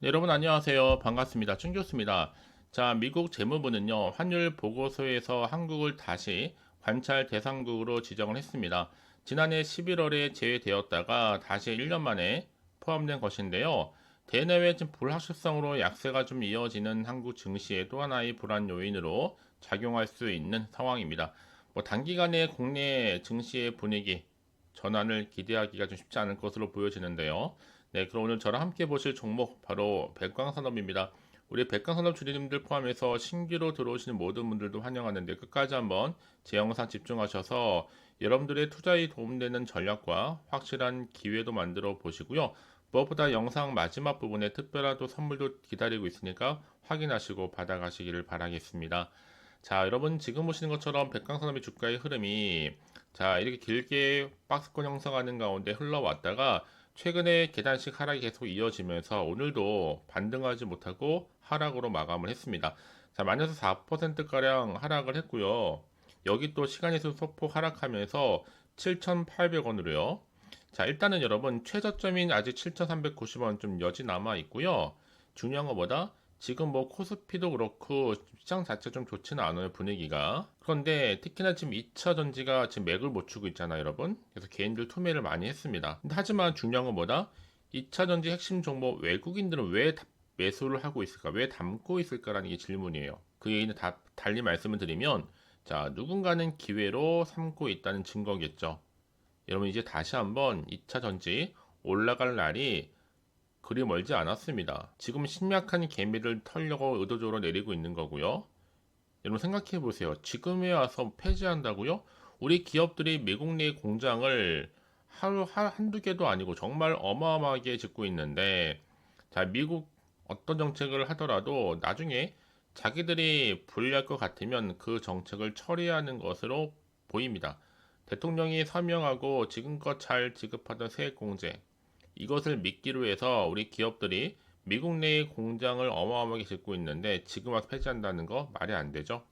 네, 여러분 안녕하세요. 반갑습니다. 충교수입니다. 자, 미국 재무부는요, 환율 보고서에서 한국을 다시 관찰 대상국으로 지정을 했습니다. 지난해 11월에 제외되었다가 다시 1년 만에 포함된 것인데요. 대내외 좀 불확실성으로 약세가 좀 이어지는 한국 증시의 또 하나의 불안 요인으로 작용할 수 있는 상황입니다. 뭐 단기간에 국내 증시의 분위기 전환을 기대하기가 좀 쉽지 않을 것으로 보여지는데요. 네, 그럼 오늘 저랑 함께 보실 종목 바로 백광산업입니다. 우리 백광산업 주주님들 포함해서 신규로 들어오시는 모든 분들도 환영하는데 끝까지 한번 제 영상 집중하셔서 여러분들의 투자에 도움되는 전략과 확실한 기회도 만들어 보시고요. 무엇보다 영상 마지막 부분에 특별한 또 선물도 기다리고 있으니까 확인하시고 받아가시기를 바라겠습니다. 자, 여러분 지금 보시는 것처럼 백광산업의 주가의 흐름이 자, 이렇게 길게 박스권 형성하는 가운데 흘러왔다가 최근에 계단식 하락이 계속 이어지면서 오늘도 반등하지 못하고 하락으로 마감을 했습니다. 자, 마이너스 4%가량 하락을 했고요. 여기 또 시간에서 소폭 하락하면서 7,800원으로요. 자, 일단은 여러분 최저점인 아직 7,390원 좀 여지 남아 있고요. 중요한 것보다 지금 뭐 코스피도 그렇고 시장 자체 좀 좋지는 않아요, 분위기가. 그런데 특히나 지금 2차 전지가 지금 맥을 못 추고 있잖아요, 여러분. 그래서 개인들 투매를 많이 했습니다. 근데 하지만 중요한 건 뭐다? 2차 전지 핵심 종목 외국인들은 왜 매수를 하고 있을까? 왜 담고 있을까라는 게 질문이에요. 그 얘기는 달리 말씀을 드리면 자, 누군가는 기회로 삼고 있다는 증거겠죠. 여러분 이제 다시 한번 2차 전지 올라갈 날이 그리 멀지 않았습니다. 지금 심약한 개미를 털려고 의도적으로 내리고 있는 거고요. 여러분 생각해 보세요. 지금에 와서 폐지한다고요? 우리 기업들이 미국 내 공장을 한두 개도 아니고 정말 어마어마하게 짓고 있는데, 자, 미국 어떤 정책을 하더라도 나중에 자기들이 불리할 것 같으면 그 정책을 처리하는 것으로 보입니다. 대통령이 서명하고 지금껏 잘 지급하던 세액공제, 이것을 믿기로 해서 우리 기업들이 미국 내에 공장을 어마어마하게 짓고 있는데 지금 와서 폐지한다는 거 말이 안 되죠.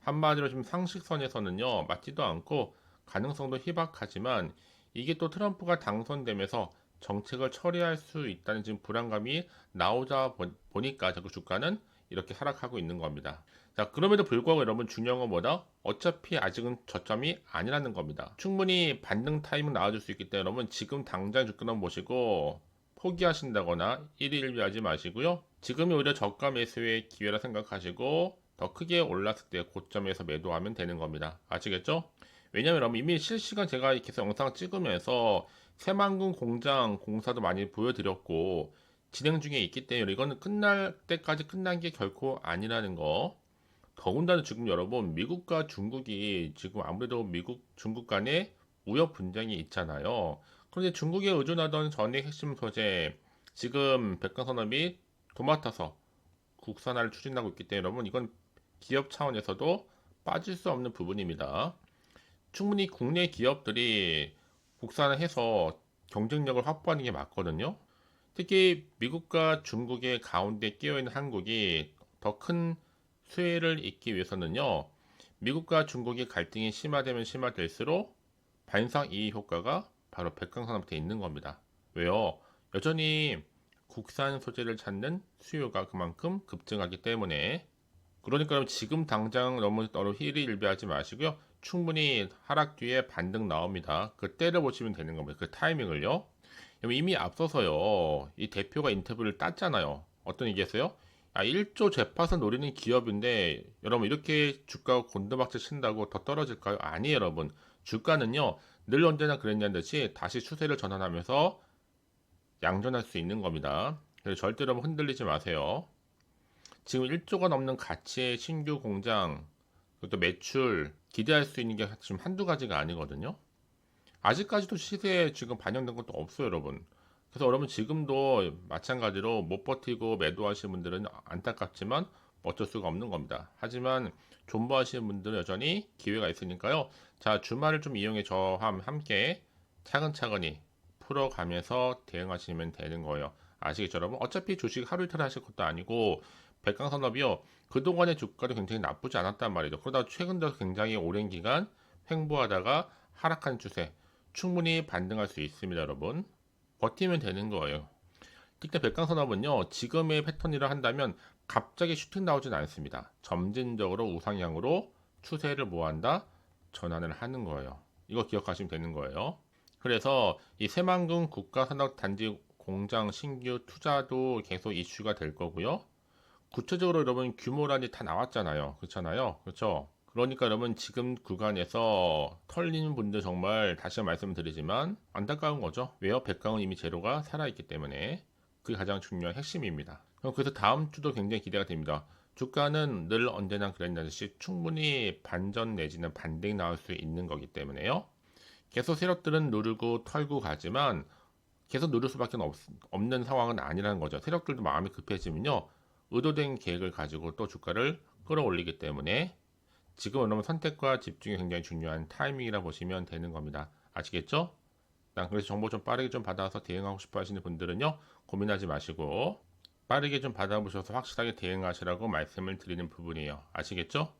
한마디로 지금 상식선에서는요, 맞지도 않고 가능성도 희박하지만 이게 또 트럼프가 당선되면서 정책을 처리할 수 있다는 지금 불안감이 나오자 보니까 자꾸 주가는 이렇게 하락하고 있는 겁니다. 자, 그럼에도 불구하고 여러분 중요한 건 뭐다? 어차피 아직은 저점이 아니라는 겁니다. 충분히 반등 타임은 나와줄 수 있기 때문에 여러분 지금 당장 주가만 보시고 포기하신다거나 일일비하지 마시고요. 지금이 오히려 저가 매수의 기회라 생각하시고 더 크게 올랐을 때 고점에서 매도하면 되는 겁니다. 아시겠죠? 왜냐면 여러분 이미 실시간 제가 계속 영상 찍으면서 새만금 공장 공사도 많이 보여드렸고 진행 중에 있기 때문에 이거는 끝날 때까지 끝난 게 결코 아니라는 거. 더군다나 지금 여러분 미국과 중국이 지금 아무래도 미국 중국 간에 무역 분쟁이 있잖아요. 그런데 중국에 의존하던 전액 핵심 소재 지금 백강산업이 도맡아서 국산화를 추진하고 있기 때문에 여러분 이건 기업 차원에서도 빠질 수 없는 부분입니다. 충분히 국내 기업들이 국산화해서 경쟁력을 확보하는 게 맞거든요. 특히 미국과 중국의 가운데 끼어있는 한국이 더 큰 수혜를 잇기 위해서는요. 미국과 중국의 갈등이 심화되면 심화될수록 반상 이익 효과가 바로 백강산업에 있는 겁니다. 왜요? 여전히 국산 소재를 찾는 수요가 그만큼 급증하기 때문에 그러니까 여러분 지금 당장 너무 힐일비하지 마시고요. 충분히 하락 뒤에 반등 나옵니다. 그 때를 보시면 되는 겁니다. 그 타이밍을요. 이미 앞서서요. 이 대표가 인터뷰를 땄잖아요. 어떤 얘기했어요? 1조 재파선 노리는 기업인데 여러분 이렇게 주가가 곤두박질 친다고 더 떨어질까요? 아니에요, 여러분. 주가는요. 늘 언제나 그랬냐는 듯이 다시 추세를 전환하면서 양전할 수 있는 겁니다. 그래서 절대로 흔들리지 마세요. 지금 1조가 넘는 가치의 신규 공장, 그것도 매출 기대할 수 있는 게 지금 한두 가지가 아니거든요. 아직까지도 시세에 지금 반영된 것도 없어요, 여러분. 그래서 여러분 지금도 마찬가지로 못 버티고 매도하시는 분들은 안타깝지만 어쩔 수가 없는 겁니다. 하지만 존버하시는 분들은 여전히 기회가 있으니까요. 자, 주말을 좀 이용해 저와 함께 차근차근히 풀어가면서 대응하시면 되는 거예요. 아시겠죠, 여러분? 어차피 주식 하루 이틀 하실 것도 아니고 백강산업이요. 그동안의 주가도 굉장히 나쁘지 않았단 말이죠. 그러다 최근 들어 굉장히 오랜 기간 횡보하다가 하락한 추세 충분히 반등할 수 있습니다, 여러분. 버티면 되는 거예요. 특히 백강산업은요, 지금의 패턴이라 한다면 갑자기 슈팅 나오진 않습니다. 점진적으로 우상향으로 추세를 뭐한다? 전환을 하는 거예요. 이거 기억하시면 되는 거예요. 그래서 이 새만금 국가산업단지 공장 신규 투자도 계속 이슈가 될 거고요. 구체적으로 여러분 규모란이 다 나왔잖아요. 그렇잖아요. 그렇죠? 그러니까 여러분 지금 구간에서 털리는 분들 정말 다시 말씀드리지만 안타까운 거죠. 왜요? 백강은 이미 재료가 살아있기 때문에 그게 가장 중요한 핵심입니다. 그래서 다음 주도 굉장히 기대가 됩니다. 주가는 늘 언제나 그랬듯이 충분히 반전 내지는 반등이 나올 수 있는 거기 때문에요. 계속 세력들은 누르고 털고 가지만 계속 누를 수밖에 없는 상황은 아니라는 거죠. 세력들도 마음이 급해지면요. 의도된 계획을 가지고 또 주가를 끌어올리기 때문에 지금 여러분 선택과 집중이 굉장히 중요한 타이밍이라 보시면 되는 겁니다. 아시겠죠? 그래서 정보 좀 빠르게 좀 받아서 대응하고 싶어 하시는 분들은요. 고민하지 마시고 빠르게 좀 받아보셔서 확실하게 대응하시라고 말씀을 드리는 부분이에요. 아시겠죠?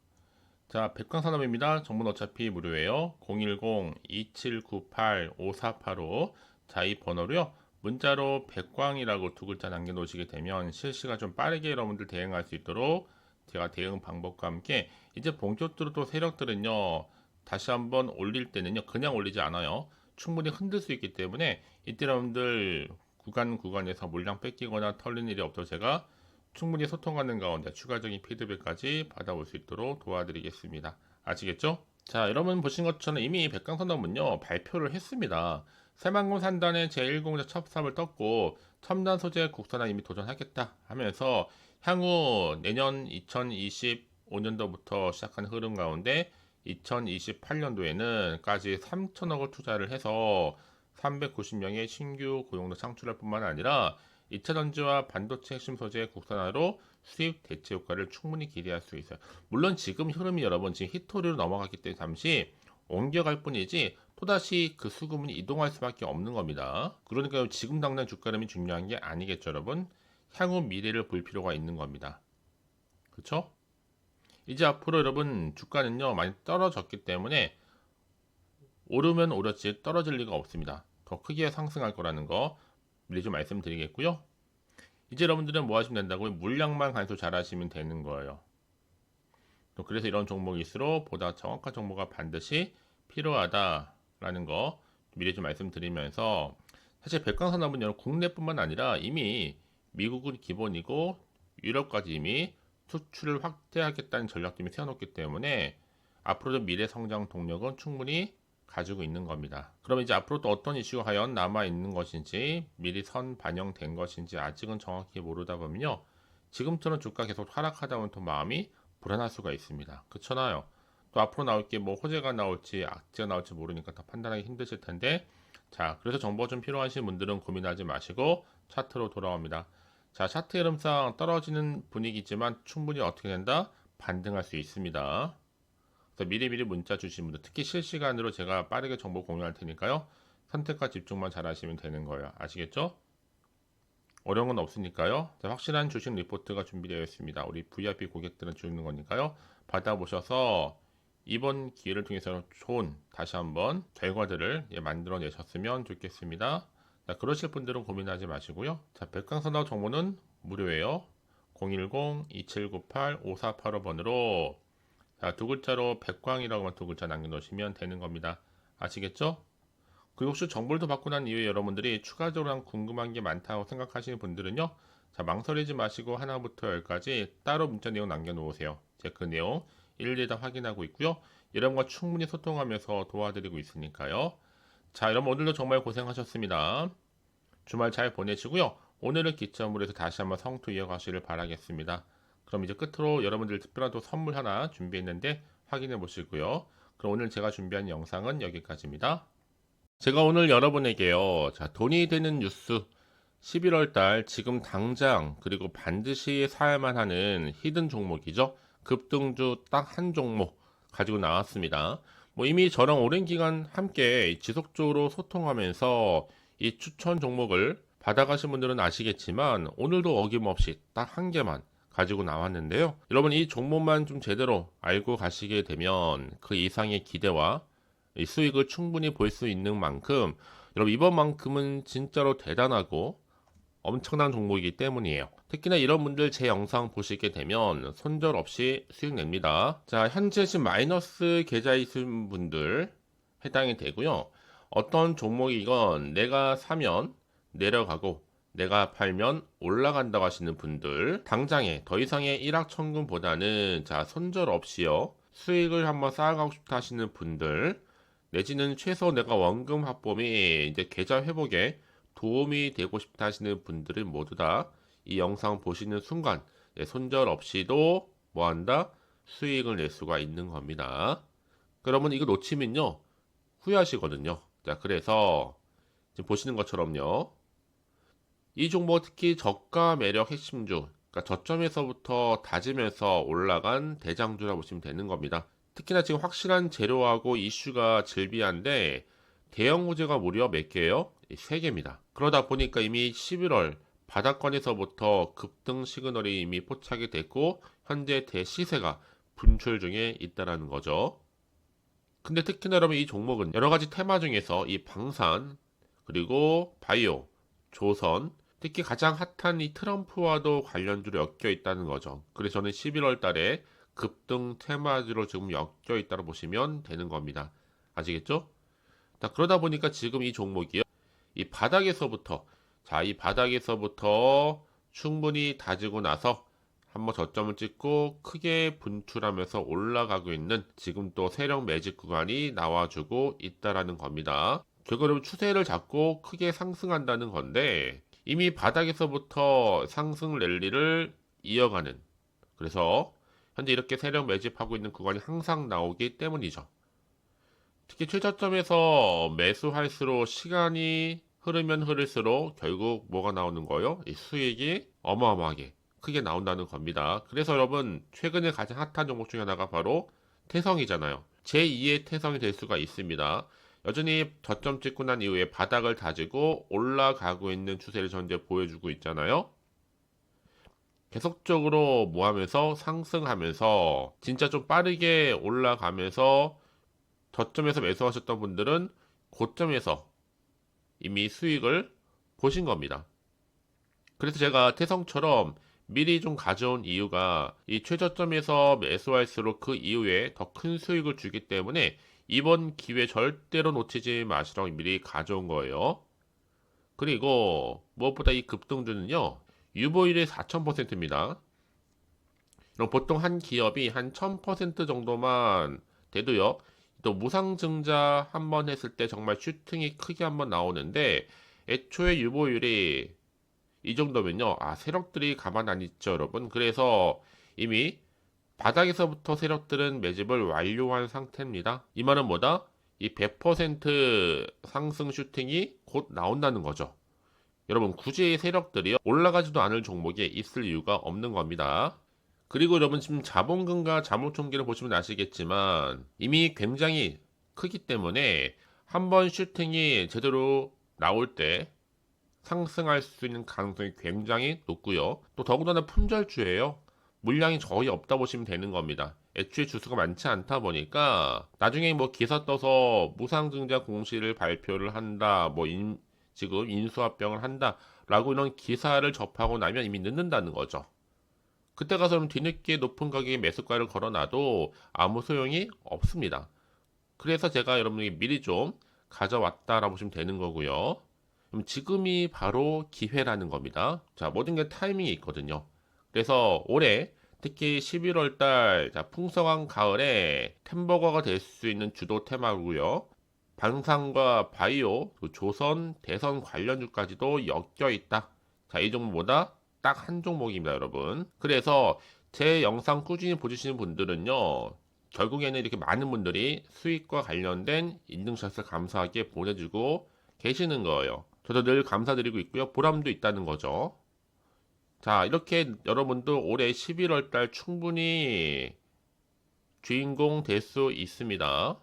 자, 백광산업입니다. 정보는 어차피 무료예요. 010-2798-5485. 자, 이 번호로요. 문자로 백광이라고 두 글자 남겨놓으시게 되면 실시간 좀 빠르게 여러분들 대응할 수 있도록 제가 대응 방법과 함께 이제 본격적으로 또 세력들은요. 다시 한번 올릴 때는요. 그냥 올리지 않아요. 충분히 흔들 수 있기 때문에 이때 여러분들 구간에서 물량 뺏기거나 털리는 일이 없도록 제가 충분히 소통하는 가운데 추가적인 피드백까지 받아올 수 있도록 도와드리겠습니다. 아시겠죠? 자, 여러분 보신 것처럼 이미 백강산업은요 발표를 했습니다. 새만금 산단에 제1공자 첫 삽을 떴고 첨단 소재 국산화 이미 도전하겠다 하면서 향후 내년 2025년도부터 시작한 흐름 가운데 2028년도에는까지 3천억을 투자를 해서 390명의 신규 고용도 창출할 뿐만 아니라 2차 전지와 반도체 핵심 소재 국산화로 수입 대체 효과를 충분히 기대할 수 있어요. 물론 지금 흐름이 여러분 지금 히토리로 넘어갔기 때문에 잠시 옮겨갈 뿐이지 또다시 그 수급은 이동할 수밖에 없는 겁니다. 그러니까 지금 당장 주가 흐름이 중요한 게 아니겠죠, 여러분. 향후 미래를 볼 필요가 있는 겁니다. 그렇죠? 이제 앞으로 여러분 주가는요 많이 떨어졌기 때문에 오르면 오렸지 떨어질 리가 없습니다. 더 크게 상승할 거라는 거 미리 좀 말씀드리겠고요. 이제 여러분들은 뭐 하시면 된다고요? 물량만 간수 잘 하시면 되는 거예요. 또 그래서 이런 종목일수록 보다 정확한 정보가 반드시 필요하다라는 거 미리 좀 말씀드리면서 사실 백광산업은 여러분 국내뿐만 아니라 이미 미국은 기본이고 유럽까지 이미 수출을 확대하겠다는 전략도 이미 세워놓기 때문에 앞으로도 미래 성장 동력은 충분히 가지고 있는 겁니다. 그럼 이제 앞으로 또 어떤 이슈가 과연 남아 있는 것인지 미리 선 반영된 것인지 아직은 정확히 모르다 보면요. 지금처럼 주가 계속 하락하다 보면 또 마음이 불안할 수가 있습니다. 그렇잖아요. 또 앞으로 나올 게 뭐 호재가 나올지 악재가 나올지 모르니까 더 판단하기 힘드실 텐데 자, 그래서 정보가 좀 필요하신 분들은 고민하지 마시고 차트로 돌아옵니다. 자, 차트 흐름상 떨어지는 분위기지만 충분히 어떻게 된다? 반등할 수 있습니다. 그래서 미리미리 문자 주신 분들 특히 실시간으로 제가 빠르게 정보 공유할 테니까요. 선택과 집중만 잘 하시면 되는 거예요. 아시겠죠? 어려운 건 없으니까요. 자, 확실한 주식 리포트가 준비되어 있습니다. 우리 VIP 고객들은 주는 거니까요. 받아보셔서 이번 기회를 통해서 좋은 다시 한번 결과들을 만들어내셨으면 좋겠습니다. 자, 그러실 분들은 고민하지 마시고요. 자, 백강산업 정보는 무료예요. 010-2798-5485번으로 자, 두 글자로 백광이라고만 두 글자 남겨놓으시면 되는 겁니다. 아시겠죠? 그리고 혹시 정보를 더 받고 난 이후에 여러분들이 추가적으로 궁금한 게 많다고 생각하시는 분들은요. 자, 망설이지 마시고 하나부터 열까지 따로 문자 내용 남겨놓으세요. 제가 그 내용 일일이 다 확인하고 있고요. 여러분과 충분히 소통하면서 도와드리고 있으니까요. 자, 여러분 오늘도 정말 고생하셨습니다. 주말 잘 보내시고요. 오늘을 기점으로 해서 다시 한번 성투 이어가시길 바라겠습니다. 그럼 이제 끝으로 여러분들 특별한 또 선물 하나 준비했는데 확인해 보시고요. 그럼 오늘 제가 준비한 영상은 여기까지입니다. 제가 오늘 여러분에게요. 자, 돈이 되는 뉴스 11월 달 지금 당장 그리고 반드시 사야만 하는 히든 종목이죠. 급등주 딱 한 종목 가지고 나왔습니다. 뭐 이미 저랑 오랜 기간 함께 지속적으로 소통하면서 이 추천 종목을 받아가신 분들은 아시겠지만 오늘도 어김없이 딱 한 개만 가지고 나왔는데요. 여러분 이 종목만 좀 제대로 알고 가시게 되면 그 이상의 기대와 이 수익을 충분히 볼 수 있는 만큼 여러분 이번만큼은 진짜로 대단하고 엄청난 종목이기 때문이에요. 특히나 이런 분들 제 영상 보시게 되면 손절 없이 수익 냅니다. 자, 현재 지금 마이너스 계좌에 있는 분들 해당이 되고요. 어떤 종목이건 내가 사면 내려가고 내가 팔면 올라간다고 하시는 분들, 당장에 더 이상의 일확천금보다는 자, 손절 없이요 수익을 한번 쌓아가고 싶다 하시는 분들, 내지는 최소 내가 원금 확보미 이제 계좌 회복에 도움이 되고 싶다 하시는 분들은 모두 다 이 영상 보시는 순간 손절 없이도 뭐한다? 수익을 낼 수가 있는 겁니다. 그러면 이거 놓치면요 후회하시거든요. 자, 그래서 지금 보시는 것처럼요, 이 종목 특히 저가 매력 핵심주, 그러니까 저점에서부터 다지면서 올라간 대장주라고 보시면 되는 겁니다. 특히나 지금 확실한 재료하고 이슈가 즐비한데 대형 호재가 무려 몇 개예요? 3개입니다. 그러다 보니까 이미 11월 바닥권에서부터 급등 시그널이 이미 포착이 됐고 현재 대시세가 분출 중에 있다라는 거죠. 근데 특히나 여러분 이 종목은 여러 가지 테마 중에서 이 방산, 그리고 바이오, 조선, 특히 가장 핫한 이 트럼프와도 관련주로 엮여 있다는 거죠. 그래서 저는 11월 달에 급등 테마주로 지금 엮여 있다고 보시면 되는 겁니다. 아시겠죠? 자, 그러다 보니까 지금 이 종목이요, 이 바닥에서부터, 자, 이 바닥에서부터 충분히 다지고 나서 한번 저점을 찍고 크게 분출하면서 올라가고 있는 지금 또 세력 매집 구간이 나와주고 있다라는 겁니다. 결국은 추세를 잡고 크게 상승한다는 건데 이미 바닥에서부터 상승 랠리를 이어가는, 그래서 현재 이렇게 세력 매집하고 있는 구간이 항상 나오기 때문이죠. 특히 최저점에서 매수할수록 시간이 흐르면 흐를수록 결국 뭐가 나오는 거예요? 이 수익이 어마어마하게 크게 나온다는 겁니다. 그래서 여러분 최근에 가장 핫한 종목 중에 하나가 바로 태성이잖아요. 제2의 태성이 될 수가 있습니다. 여전히 저점 찍고 난 이후에 바닥을 다지고 올라가고 있는 추세를 현재 보여주고 있잖아요. 계속적으로 뭐 하면서 상승하면서 진짜 좀 빠르게 올라가면서 저점에서 매수하셨던 분들은 고점에서 이미 수익을 보신 겁니다. 그래서 제가 태성처럼 미리 좀 가져온 이유가 이 최저점에서 매수할수록 그 이후에 더 큰 수익을 주기 때문에 이번 기회 절대로 놓치지 마시라고 미리 가져온 거예요. 그리고 무엇보다 이 급등주는요, 유보율이 4000%입니다. 그럼 보통 한 기업이 한 1000% 정도만 돼도요, 또 무상증자 한번 했을 때 정말 슈팅이 크게 한번 나오는데 애초에 유보율이 이 정도면요, 아, 세력들이 가만 안 있죠, 여러분. 그래서 이미 바닥에서부터 세력들은 매집을 완료한 상태입니다. 이 말은 뭐다? 이 100% 상승 슈팅이 곧 나온다는 거죠. 여러분 굳이 세력들이 올라가지도 않을 종목에 있을 이유가 없는 겁니다. 그리고 여러분 지금 자본금과 자본총계를 보시면 아시겠지만 이미 굉장히 크기 때문에 한번 슈팅이 제대로 나올 때 상승할 수 있는 가능성이 굉장히 높고요. 또 더군다나 품절주예요. 물량이 거의 없다 보시면 되는 겁니다. 애초에 주수가 많지 않다 보니까 나중에 뭐 기사 떠서 무상증자 공시를 발표를 한다, 뭐 지금 인수합병을 한다 라고 이런 기사를 접하고 나면 이미 늦는다는 거죠. 그때 가서 그럼 뒤늦게 높은 가격에 매수가를 걸어놔도 아무 소용이 없습니다. 그래서 제가 여러분에게 미리 좀 가져왔다라고 보시면 되는 거고요. 그럼 지금이 바로 기회라는 겁니다. 자, 모든 게 타이밍이 있거든요. 그래서 올해 특히 11월 달 풍성한 가을에 템버거가 될 수 있는 주도 테마고요. 방산과 바이오, 조선, 대선 관련주까지도 엮여 있다. 자, 이 종목보다 딱 한 종목입니다, 여러분. 그래서 제 영상 꾸준히 보시는 분들은요, 결국에는 이렇게 많은 분들이 수익과 관련된 인증샷을 감사하게 보내주고 계시는 거예요. 저도 늘 감사드리고 있고요. 보람도 있다는 거죠. 자, 이렇게 여러분도 올해 11월 달 충분히 주인공 될 수 있습니다.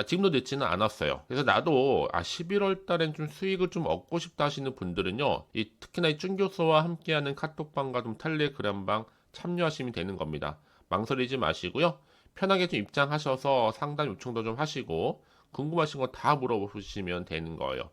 지금도 늦지는 않았어요. 그래서 나도 11월 달엔 좀 수익을 좀 얻고 싶다 하시는 분들은요, 특히나 이 쭝교수와 함께하는 카톡방과 좀 텔레그램방 참여하시면 되는 겁니다. 망설이지 마시고요. 편하게 좀 입장하셔서 상담 요청도 좀 하시고 궁금하신 거 다 물어보시면 되는 거예요.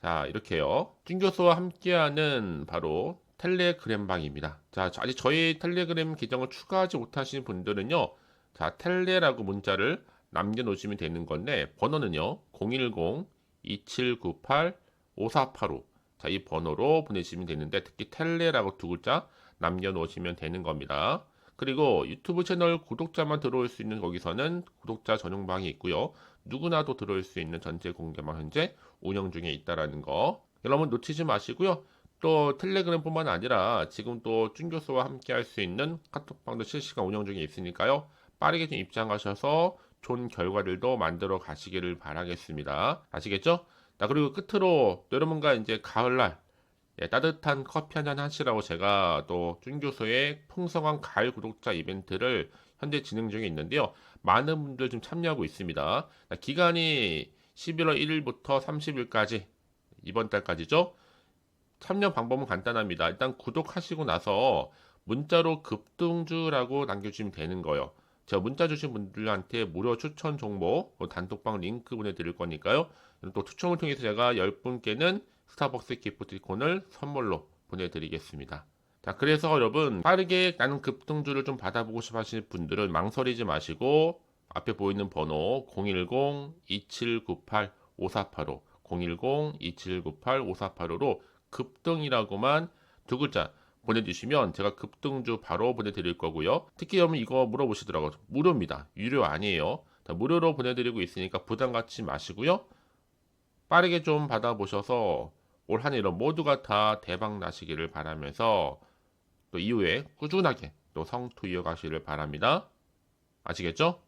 자, 이렇게요. 준 교수와 함께하는 바로 텔레그램 방입니다. 자, 아직 저희 텔레그램 계정을 추가하지 못하신 분들은요. 자, 텔레라고 문자를 남겨놓으시면 되는 건데 번호는요. 010-2798-5485. 자, 이 번호로 보내시면 되는데 특히 텔레라고 두 글자 남겨놓으시면 되는 겁니다. 그리고 유튜브 채널 구독자만 들어올 수 있는 거기서는 구독자 전용방이 있고요. 누구나도 들어올 수 있는 전체 공개방 현재 운영 중에 있다라는 거 여러분 놓치지 마시고요. 또 텔레그램뿐만 아니라 지금 또 준 교수와 함께 할 수 있는 카톡방도 실시간 운영 중에 있으니까요. 빠르게 좀 입장하셔서 좋은 결과들도 만들어 가시기를 바라겠습니다. 아시겠죠? 자, 그리고 끝으로 여러분과 이제 가을날 따뜻한 커피 한잔 하시라고 제가 또 준 교수의 풍성한 가을 구독자 이벤트를 현재 진행 중에 있는데요. 많은 분들 좀 참여하고 있습니다. 기간이 11월 1일부터 30일까지 이번 달까지죠. 참여 방법은 간단합니다. 일단 구독하시고 나서 문자로 급등주라고 남겨주시면 되는 거예요. 제가 문자 주신 분들한테 무료 추천 정보, 단톡방 링크 보내드릴 거니까요. 또 추첨을 통해서 제가 10분께는 스타벅스 기프티콘을 선물로 보내드리겠습니다. 자, 그래서 여러분 빠르게 나는 급등주를 좀 받아보고 싶어 하시는 분들은 망설이지 마시고 앞에 보이는 번호 010-2798-5485 010-2798-5485로 급등이라고만 두 글자 보내주시면 제가 급등주 바로 보내드릴 거고요. 특히 여러분 이거 물어보시더라고요. 무료입니다. 유료 아니에요. 자, 무료로 보내드리고 있으니까 부담 갖지 마시고요. 빠르게 좀 받아보셔서 올 한 해 모두가 다 대박 나시기를 바라면서 또 이후에 꾸준하게 또 성투 이어가시길 바랍니다. 아시겠죠?